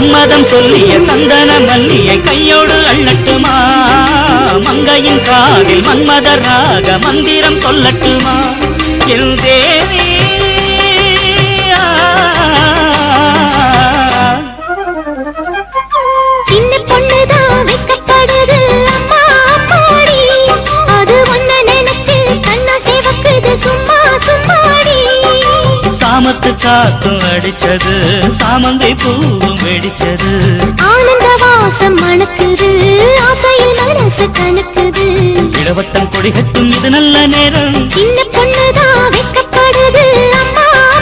சம்மதம் சொல்லிய சந்தன மல்லியை கையோடு அள்ளட்டுமா மங்கையின் காதில் மன்மதராக மந்திரம் சொல்லட்டுமா என் தேவி சின்ன பொண்ணுதான் வைக்கப்படுது அம்மா அம்மாடி அது ஒன்ன நினைச்சு கண்ணா சேவக்குது சும்மா சும்மாடி சாமத்து காத்தும் அடிச்சது சாமந்தை பூவும் வெடிச்சது ஆனந்த வாசம் மணக்குது ஆசையில் மனசு கணக்குது இளவட்டம் கொடிகட்டும் இது நல்ல நேரம் சின்ன பொண்ணுதான் வைக்கப்படுது